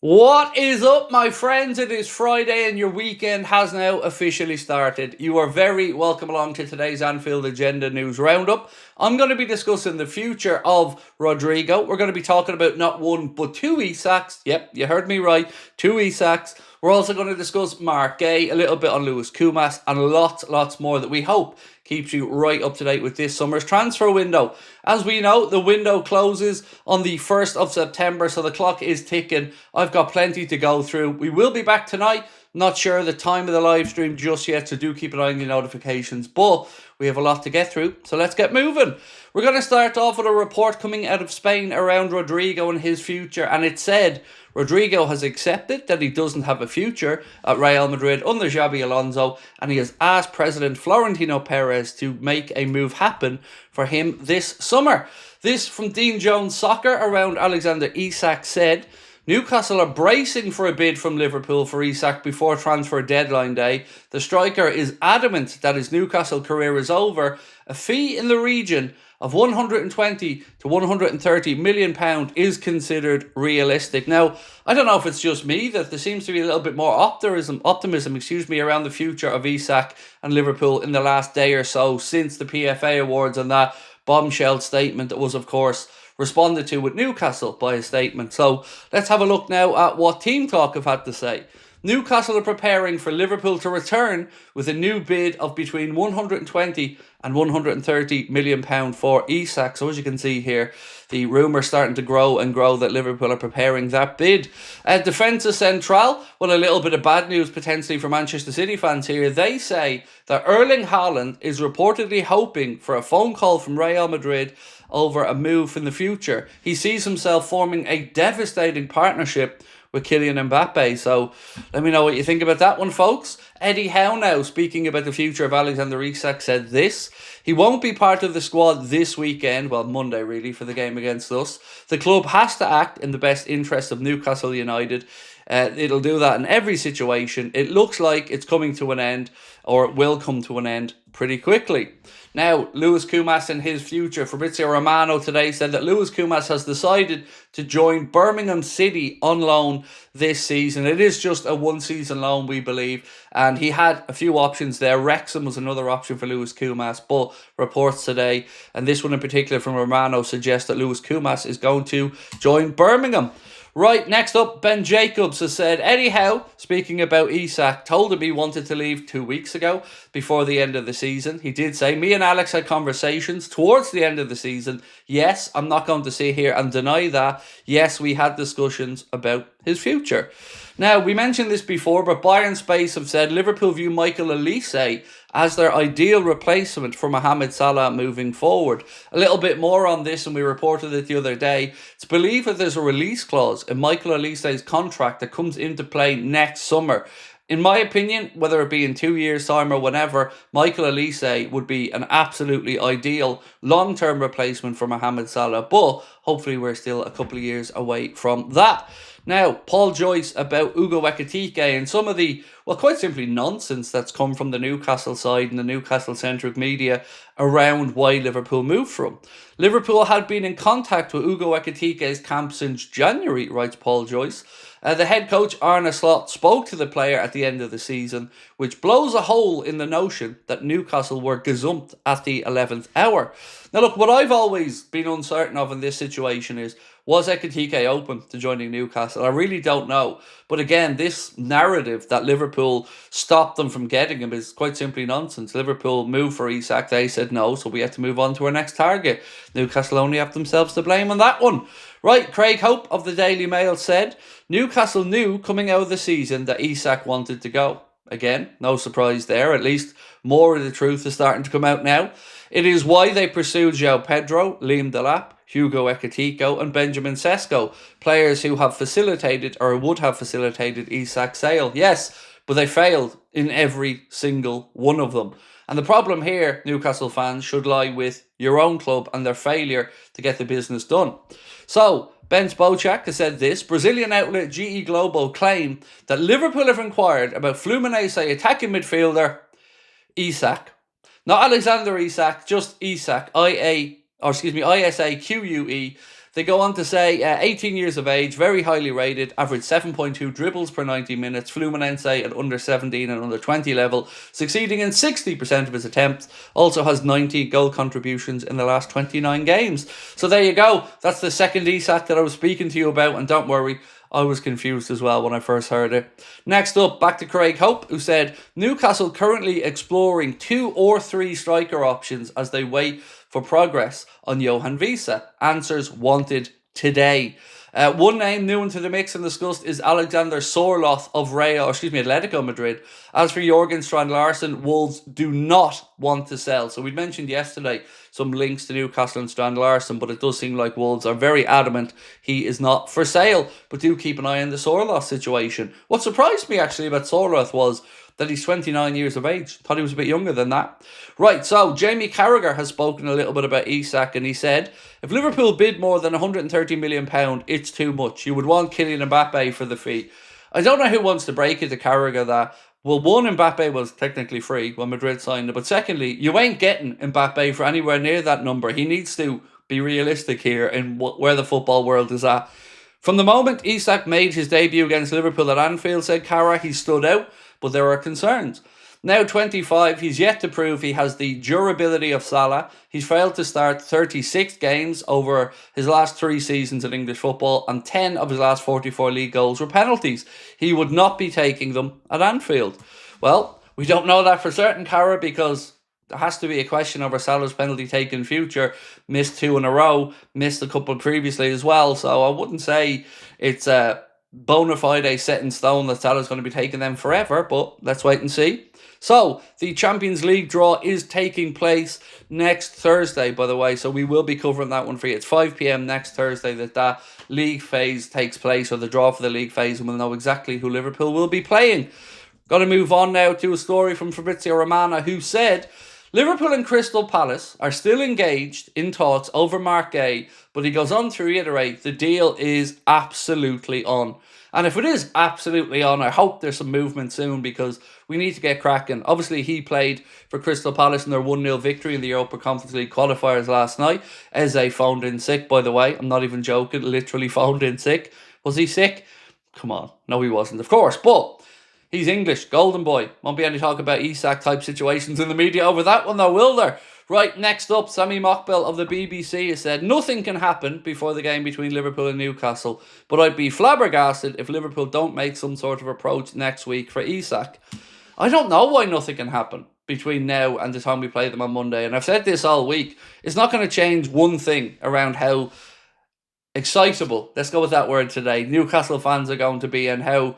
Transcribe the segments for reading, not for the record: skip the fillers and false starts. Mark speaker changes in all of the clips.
Speaker 1: What is up, my friends? It is Friday and your weekend has now officially started. You are very welcome along to today's Anfield Agenda News Roundup. I'm going to be discussing the future of Rodrigo. We're going to be talking about not one, but two ISAKs. Yep, you heard me right. Two ISAKs. We're also going to discuss Mark Gay, a little bit on Lewis KOUMAS, and lots more that we hope keeps you right up to date with this summer's transfer window. As we know, the window closes on the 1st of September, so the clock is ticking. I've got plenty to go through. We will be back tonight. Not sure the time of the live stream just yet, so do keep an eye on your notifications. But we have a lot to get through, so let's get moving. We're going to start off with a report coming out of Spain around Rodrigo and his future, and it said Rodrigo has accepted that he doesn't have a future at Real Madrid under Xabi Alonso, and he has asked President Florentino Perez to make a move happen for him this summer. This from Dean Jones Soccer around Alexander Isak said, Newcastle are bracing for a bid from Liverpool for Isak before transfer deadline day. The striker is adamant that his Newcastle career is over. A fee in the region of 120 to 130 million pound is considered realistic. Now, I don't know if it's just me that there seems to be a little bit more optimism, around the future of Isak and Liverpool in the last day or so since the PFA Awards and that bombshell statement that was, of course, responded to with Newcastle by a statement. So let's have a look now at what Team Talk have had to say. Newcastle are preparing for Liverpool to return with a new bid of between 120 and 130 million pound for Isak. So as you can see here, the rumours starting to grow and grow that Liverpool are preparing that bid. Defensa Central, well, a little bit of bad news potentially for Manchester City fans here. They say that Erling Haaland is reportedly hoping for a phone call from Real Madrid over a move in the future. He sees himself forming a devastating partnership with Kylian Mbappe. So let me know what you think about that one, folks. Eddie Howe now, speaking about the future of Alexander Isak, said this. He won't be part of the squad this weekend, well, Monday really, for the game against us. The club has to act in the best interest of Newcastle United. It'll do that in every situation. It looks like it's coming to an end, or it will come to an end pretty quickly. Now, Lewis KOUMAS and his future. Fabrizio Romano today said that Lewis KOUMAS has decided to join Birmingham City on loan this season. It is just a one-season loan, we believe, and he had a few options there. Wrexham was another option for Lewis KOUMAS, but reports today, and this one in particular from Romano, suggests that Lewis KOUMAS is going to join Birmingham. Right, next up, Ben Jacobs has said, Eddie Howe, speaking about Isak, told him he wanted to leave 2 weeks ago before the end of the season. He did say, me and Alex had conversations towards the end of the season. Yes, I'm not going to sit here and deny that. Yes, we had discussions about his future. Now, we mentioned this before, but Bayern Space have said Liverpool view Michael Olise as their ideal replacement for Mohamed Salah moving forward. A little bit more on this, and we reported it the other day. It's believed that there's a release clause in Michael Olise's contract that comes into play next summer. In my opinion, whether it be in 2 years' time or whenever, Michael Olise would be an absolutely ideal long-term replacement for Mohamed Salah, but hopefully we're still a couple of years away from that. Now, Paul Joyce about Ugo Ekitike and some of the, well, quite simply nonsense that's come from the Newcastle side and the Newcastle-centric media around why Liverpool moved from. Liverpool had been in contact with Ugo Ekitike's camp since January, writes Paul Joyce. The head coach, Arne Slot, spoke to the player at the end of the season, which blows a hole in the notion that Newcastle were gazumped at the 11th hour. Now look, what I've always been uncertain of in this situation is, was Ekitike open to joining Newcastle? I really don't know. But again, this narrative that Liverpool stopped them from getting him is quite simply nonsense. Liverpool moved for Isak, they said no, so we had to move on to our next target. Newcastle only have themselves to blame on that one. Right, Craig Hope of the Daily Mail said, Newcastle knew coming out of the season that Isak wanted to go. Again, no surprise there. At least more of the truth is starting to come out now. It is why they pursued João Pedro, Liam Delap, Hugo Ekitike and Benjamin Sesko, players who have facilitated or would have facilitated Isak's sale. Yes, but they failed in every single one of them. And the problem here, Newcastle fans, should lie with your own club and their failure to get the business done. So, Ben Spocak has said this. Brazilian outlet GE Globo claim that Liverpool have inquired about Fluminense attacking midfielder Isak. Not Alexander Isak, just Isak, ISAQUE. They go on to say, 18 years of age, very highly rated, averaged 7.2 dribbles per 90 minutes, Fluminense at under 17 and under 20 level, succeeding in 60% of his attempts, also has 90 goal contributions in the last 29 games. So there you go, that's the second ISAK that I was speaking to you about, and don't worry, I was confused as well when I first heard it. Next up, back to Craig Houlden, who said, Newcastle currently exploring 2 or 3 striker options as they wait for progress on Johan Visa. Answers wanted today. One name new into the mix and discussed is Alexander Sorloth of Atletico Madrid. As for Jorgen Strand Larsen, Wolves do not want to sell. So we mentioned yesterday some links to Newcastle and Strand Larsen, but it does seem like Wolves are very adamant he is not for sale. But do keep an eye on the Sorloth situation. What surprised me actually about Sorloth was that he's 29 years of age. Thought he was a bit younger than that. Right, so Jamie Carragher has spoken a little bit about ISAK, and he said, if Liverpool bid more than £130 million, it's too much. You would want Kylian Mbappe for the fee. I don't know who wants to break it to Carragher that, well, one, Mbappe was technically free when Madrid signed it, but secondly, you ain't getting Mbappe for anywhere near that number. He needs to be realistic here in where the football world is at. From the moment ISAK made his debut against Liverpool at Anfield, said Carra, he stood out, but there are concerns. Now 25, he's yet to prove he has the durability of Salah. He's failed to start 36 games over his last 3 seasons in English football, and 10 of his last 44 league goals were penalties. He would not be taking them at Anfield. Well, we don't know that for certain, Cara, because there has to be a question over Salah's penalty taken future. Missed 2 in a row, missed a couple previously as well, so I wouldn't say it's a bona fide set in stone that Salah's going to be taking them forever, but let's wait and see. So, the Champions League draw is taking place next Thursday, by the way, so we will be covering that one for you. It's 5 p.m. next Thursday that league phase takes place, or the draw for the league phase, and we'll know exactly who Liverpool will be playing. Got to move on now to a story from Fabrizio Romano, who said, Liverpool and Crystal Palace are still engaged in talks over Mark Guehi, but he goes on to reiterate the deal is absolutely on. And if it is absolutely on, I hope there's some movement soon, because we need to get cracking. Obviously, he played for Crystal Palace in their 1-0 victory in the Europa Conference League qualifiers last night. Eze phoned in sick, by the way. I'm not even joking, literally phoned in sick. Was he sick? Come on. No, he wasn't, of course. But he's English, golden boy. Won't be any talk about ISAK type situations in the media over that one though, will there? Right, next up, Sami Mokbel of the BBC has said, nothing can happen before the game between Liverpool and Newcastle, but I'd be flabbergasted if Liverpool don't make some sort of approach next week for ISAK. I don't know why nothing can happen between now and the time we play them on Monday, and I've said this all week. It's not going to change one thing around how excitable, let's go with that word today, Newcastle fans are going to be, and how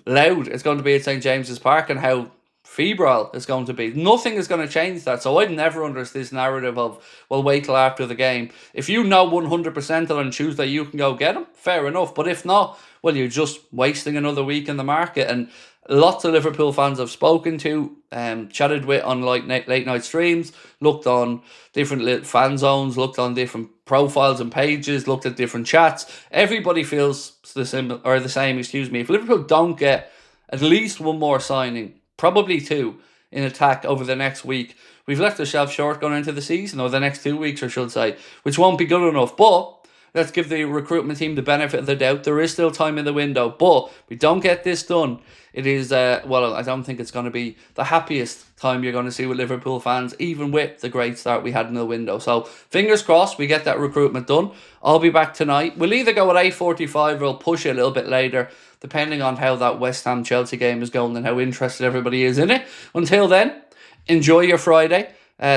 Speaker 1: loud it's going to be at St. James's Park, and how febrile it's going to be. Nothing is going to change that. So I'd never understand this narrative of, well, wait till after the game. If you know 100% that on Tuesday you can go get them, fair enough. But if not, well, you're just wasting another week in the market. And lots of Liverpool fans I've spoken to, chatted with on late night streams, looked on different fan zones, looked on different profiles and pages, looked at different chats. Everybody feels the same. If Liverpool don't get at least one more signing, probably 2 in attack over the next week, we've left ourselves short going into the season, or the next 2 weeks, I should say, which won't be good enough. But let's give the recruitment team the benefit of the doubt. There is still time in the window, but if we don't get this done, it is, well, I don't think it's going to be the happiest time you're going to see with Liverpool fans, even with the great start we had in the window. So fingers crossed we get that recruitment done. I'll be back tonight. We'll either go at 8:45 or we'll push it a little bit later, depending on how that West Ham-Chelsea game is going and how interested everybody is in it. Until then, enjoy your Friday.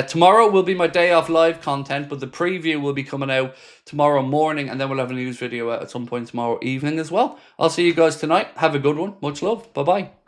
Speaker 1: Tomorrow will be my day off live content, but the preview will be coming out tomorrow morning, and then we'll have a news video out at some point tomorrow evening as well. I'll see you guys tonight. Have a good one. Much love. Bye-bye.